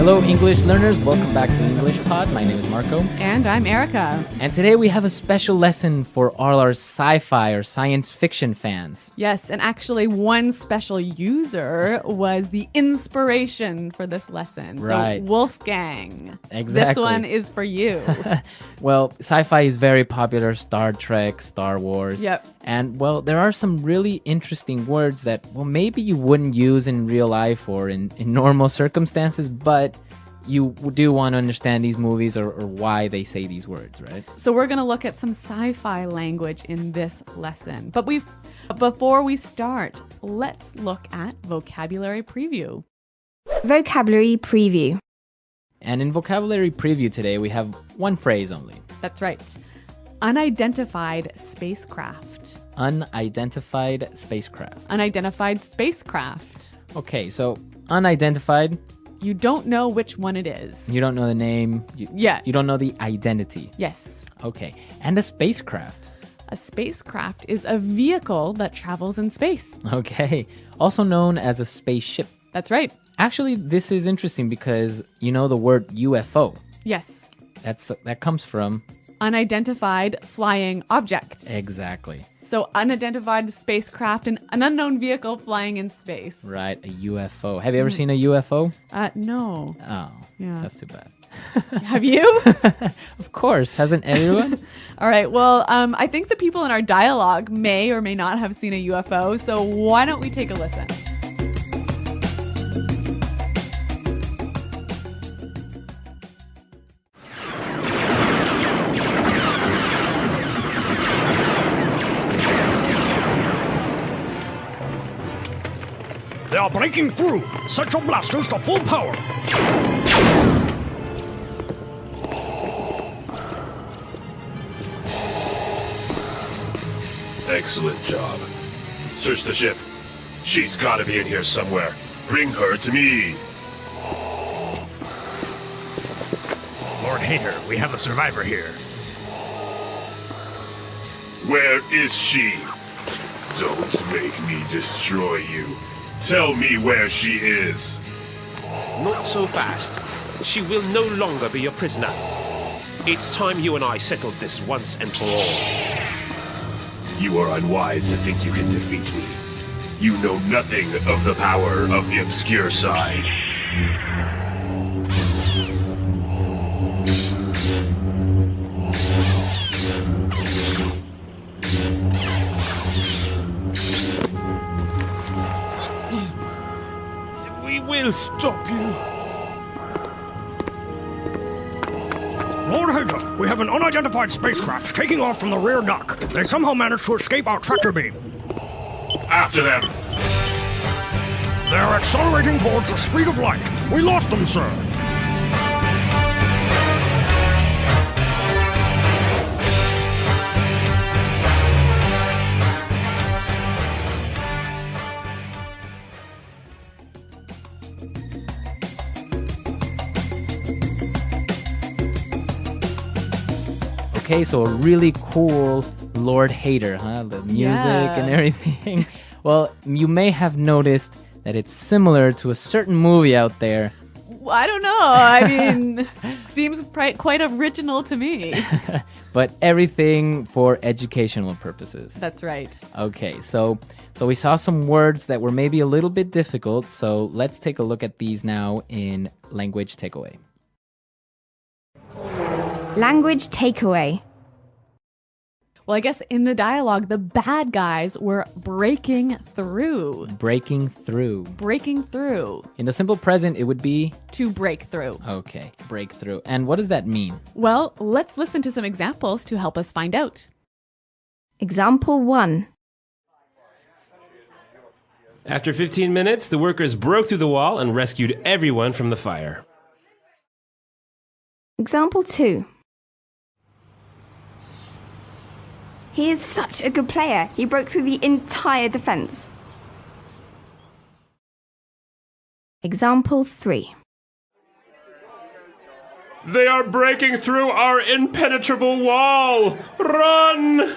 Hello, English learners. Welcome back to English Pod. My name is Marco. And I'm Erica. And today we have a special lesson for all our sci-fi or science fiction fans. Yes, and actually one special user was the inspiration for this lesson. Right. So Wolfgang. Exactly. This one is for you. Well, sci-fi is very popular. Star Trek, Star Wars. Yep. And, well, there are some really interesting words that, well, maybe you wouldn't use in real life or in normal circumstances, but you do want to understand these movies or why they say these words, right? So we're going to look at some sci-fi language in this lesson. But before we start, let's look at vocabulary preview. Vocabulary preview. And in vocabulary preview today, we have one phrase only. That's right. Unidentified spacecraft. Unidentified spacecraft. Unidentified spacecraft. Okay, so unidentified. You don't know which one it is. You don't know the name. You don't know the identity. Yes. Okay. And a spacecraft. A spacecraft is a vehicle that travels in space. Okay. Also known as a spaceship. That's right. Actually, this is interesting because you know the word UFO. Yes. That comes from unidentified flying object. Exactly. So unidentified spacecraft and an unknown vehicle flying in space. Right, a UFO. Have you ever seen a UFO? No. Oh, yeah. That's too bad. Have you? Of course. Hasn't everyone? All right. Well, I think the people in our dialogue may or may not have seen a UFO. So why don't we take a listen? They are breaking through. Set your blasters to full power. Excellent job. Search the ship. She's gotta be in here somewhere. Bring her to me. Lord Hater, we have a survivor here. Where is she? Don't make me destroy you. Tell me where she is. Not so fast. She will no longer be your prisoner. It's time you and I settled this once and for all. You are unwise to think you can defeat me. You know nothing of the power of the obscure side. We will stop you. Lord Hater, we have an unidentified spacecraft taking off from the rear dock. They somehow managed to escape our tractor beam. After them. They are accelerating towards the speed of light. We lost them, sir. Okay, so a really cool Lord Hater, huh? The music and everything. Well, you may have noticed that it's similar to a certain movie out there. I don't know. I mean, seems quite original to me. But everything for educational purposes. That's right. Okay, so we saw some words that were maybe a little bit difficult, so let's take a look at these now in Language Takeaway. Language takeaway. Well, I guess in the dialogue, the bad guys were breaking through. Breaking through. Breaking through. In the simple present, it would be? To break through. Okay, break through. And what does that mean? Well, let's listen to some examples to help us find out. Example 1. After 15 minutes, the workers broke through the wall and rescued everyone from the fire. Example 2. He is such a good player. He broke through the entire defense. Example 3. They are breaking through our impenetrable wall! Run!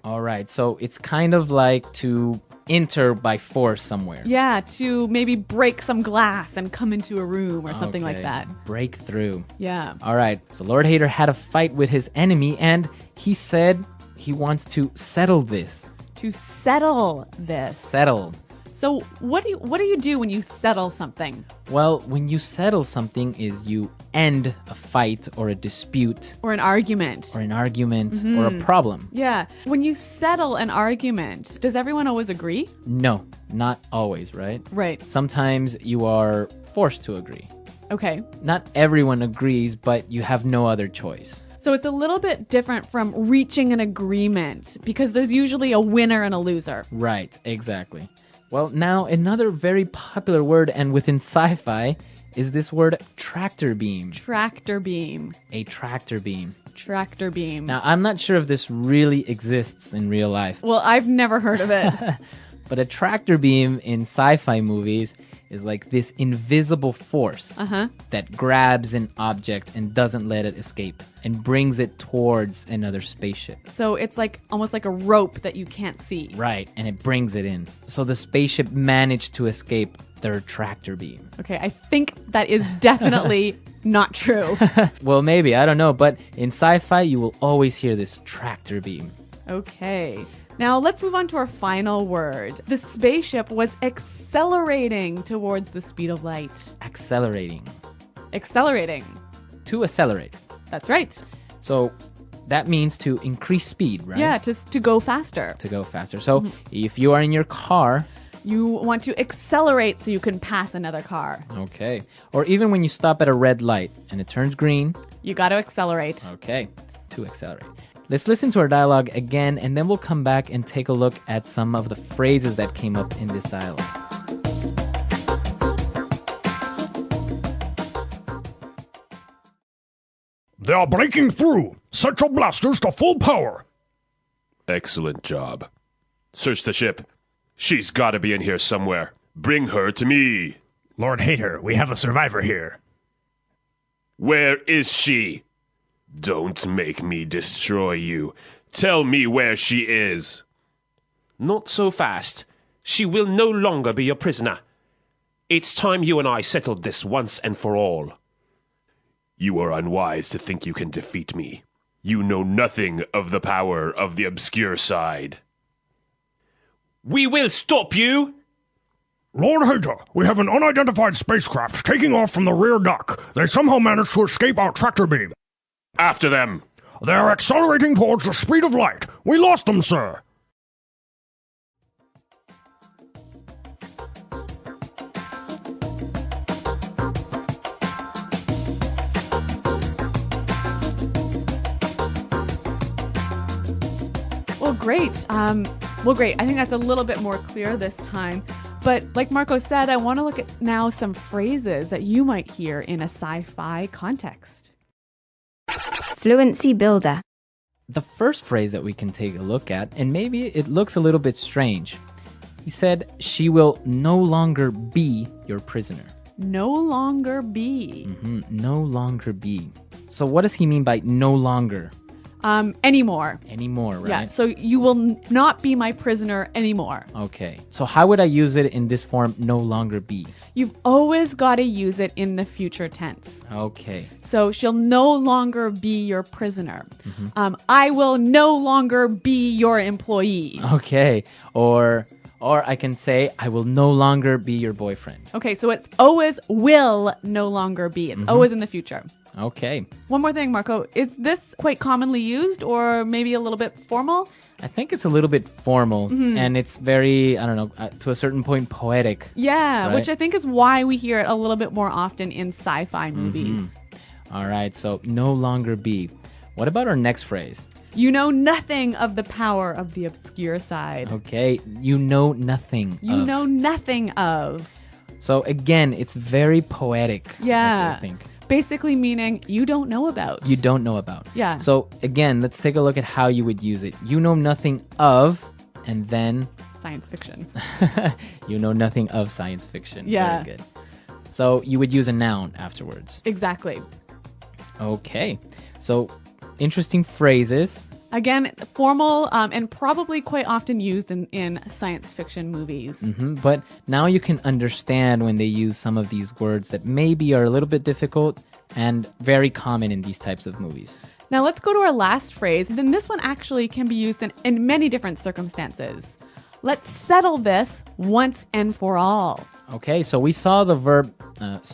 All right, so it's kind of like to enter by force somewhere. Yeah, to maybe break some glass and come into a room or something like Okay. that. Break through. Yeah. All right. So Lord Hater had a fight with his enemy, and he said he wants to settle this. To settle this. Settle. So what do you do when you settle something? Well, when you settle something is you end a fight or a dispute Or an argument. or an argument or a problem. Yeah. When you settle an argument, does everyone always agree? No, not always, right? Right. Sometimes you are forced to agree. Okay. Not everyone agrees, but you have no other choice. So it's a little bit different from reaching an agreement because there's usually a winner and a loser. Right, exactly. Well, now another very popular word and within sci-fi is this word tractor beam. Tractor beam. A tractor beam. Tractor beam. Now, I'm not sure if this really exists in real life, Well, I've never heard of it. but a tractor beam in sci-fi movies is like this invisible force that grabs an object and doesn't let it escape and brings it towards another spaceship. So it's like almost like a rope that you can't see. Right, and it brings it in. So the spaceship managed to escape their tractor beam. Okay, I think that is definitely not true. Well, maybe, I don't know, but in sci-fi you will always hear this tractor beam. Okay. Now let's move on to our final word. The spaceship was accelerating towards the speed of light. Accelerating. Accelerating. To accelerate. That's right. So that means to increase speed, right? Yeah, to go faster. To go faster. So if you are in your car, You want to accelerate so you can pass another car. okay, or even when you stop at a red light and it turns green, You got to accelerate. okay, to accelerate. Let's listen to our dialogue again, and then we'll come back and take a look at some of the phrases that came up in this dialogue. They are breaking through. Set your blasters to full power. Excellent job. Search the ship. She's gotta be in here somewhere. Bring her to me. Lord Hater, we have a survivor here. Where is she? Don't make me destroy you. Tell me where she is. Not so fast. She will no longer be your prisoner. It's time you and I settled this once and for all. You are unwise to think you can defeat me. You know nothing of the power of the obscure side. We will stop you! Lord Hater, we have an unidentified spacecraft taking off from the rear dock. They somehow managed to escape our tractor beam. After them! They are accelerating towards the speed of light. We lost them, sir. Well, great. I think that's a little bit more clear this time. But like Marco said, I want to look at now some phrases that you might hear in a sci-fi context. Fluency builder. The first phrase that we can take a look at, and maybe it looks a little bit strange. He said, she will no longer be your prisoner. No longer be. No longer be. So what does he mean by no longer? Anymore. Anymore, right? Yeah, so you will not be my prisoner anymore. Okay. So how would I use it in this form, no longer be? You've always got to use it in the future tense. Okay. So she'll no longer be your prisoner. I will no longer be your employee. Okay. Or I can say, I will no longer be your boyfriend. Okay, so it's always will no longer be. It's always in the future. Okay. One more thing, Marco. Is this quite commonly used or maybe a little bit formal? I think it's a little bit formal and it's very, I don't know, to a certain point poetic. Yeah, Right. which I think is why we hear it a little bit more often in sci-fi movies. All right. So no longer be. What about our next phrase? You know nothing of the power of the obscure side. Okay. You know nothing. You of. know nothing of. So again, it's very poetic. Yeah. I think. Basically meaning you don't know about. You don't know about. Yeah. So again, let's take a look at how you would use it. You know nothing of, and then Science fiction. you know nothing of science fiction. Yeah. Very good. So you would use a noun afterwards. Exactly. Okay. So interesting phrases. Again, formal and probably quite often used in science fiction movies. But now you can understand when they use some of these words that maybe are a little bit difficult and very common in these types of movies. Now let's go to our last phrase. Then this one actually can be used in many different circumstances. Let's settle this once and for all. Okay, so we saw the verb,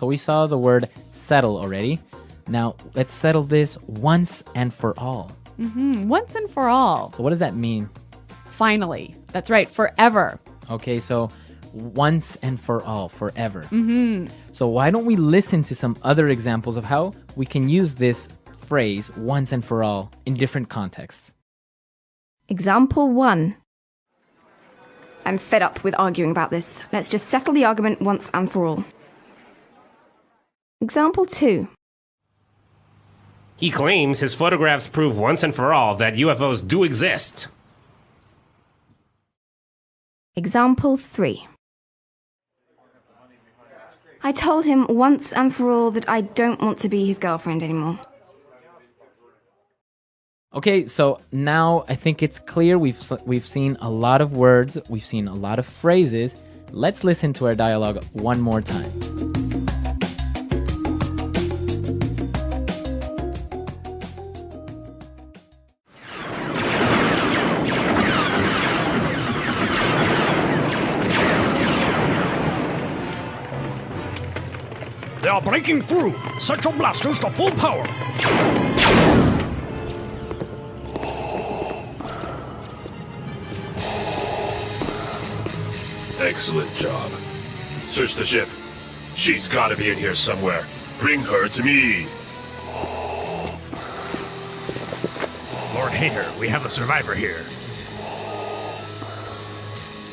we saw the word settle already. Now let's settle this once and for all. Once and for all. So what does that mean? Finally. That's right, forever. Okay, so once and for all, forever. So why don't we listen to some other examples of how we can use this phrase once and for all in different contexts. Example 1. I'm fed up with arguing about this. Let's just settle the argument once and for all. Example 2. He claims his photographs prove once and for all that UFOs do exist. Example 3. I told him once and for all that I don't want to be his girlfriend anymore. Okay, so now I think it's clear we've seen a lot of words, we've seen a lot of phrases. Let's listen to our dialogue one more time. They are breaking through. Set your blasters to full power. Excellent job. Search the ship. She's gotta be in here somewhere. Bring her to me. Lord Hater, we have a survivor here.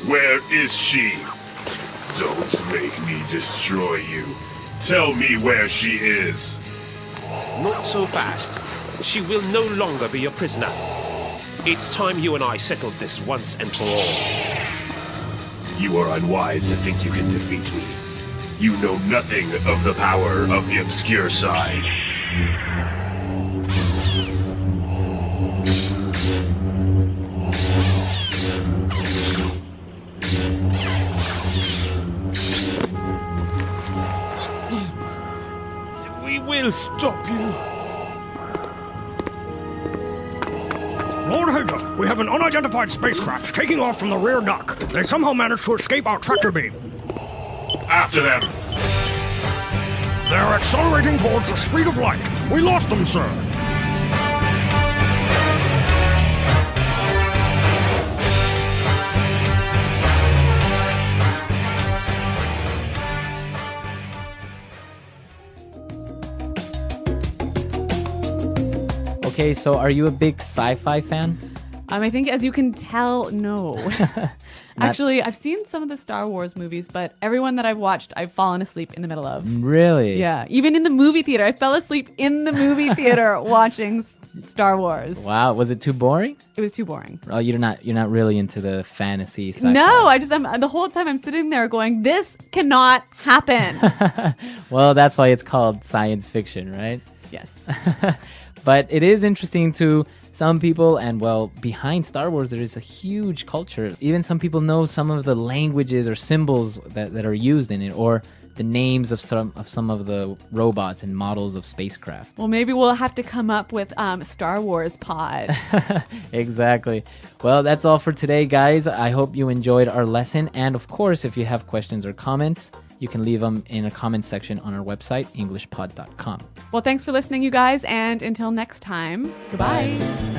Where is she? Don't make me destroy you. Tell me where she is. Not so fast. She will no longer be your prisoner. It's time you and I settled this once and for all. You are unwise to think you can defeat me. You know nothing of the power of the obscure side. We will stop you. Lord Hager, we have an unidentified spacecraft taking off from the rear dock. They somehow managed to escape our tractor beam. After them. They are accelerating towards the speed of light. We lost them, sir. Okay, so are you a big sci-fi fan? I think, as you can tell, no. Actually, I've seen some of the Star Wars movies, but everyone that I've watched, I've fallen asleep in the middle of. Really? Yeah, even in the movie theater. I fell asleep in the movie theater watching Star Wars. Wow, was it too boring? It was too boring. Oh, you're not really into the fantasy sci-fi. No, I'm the whole time I'm sitting there going, this cannot happen. Well, that's why it's called science fiction, right? Yes. But it is interesting to some people, and well, behind Star Wars, there is a huge culture. Even some people know some of the languages or symbols that are used in it, or the names of some of the robots and models of spacecraft. Well, maybe we'll have to come up with Star Wars pod. Exactly. Well, that's all for today, guys. I hope you enjoyed our lesson. And of course, if you have questions or comments, you can leave them in a comment section on our website, englishpod.com. Well, thanks for listening, you guys. And until next time, goodbye.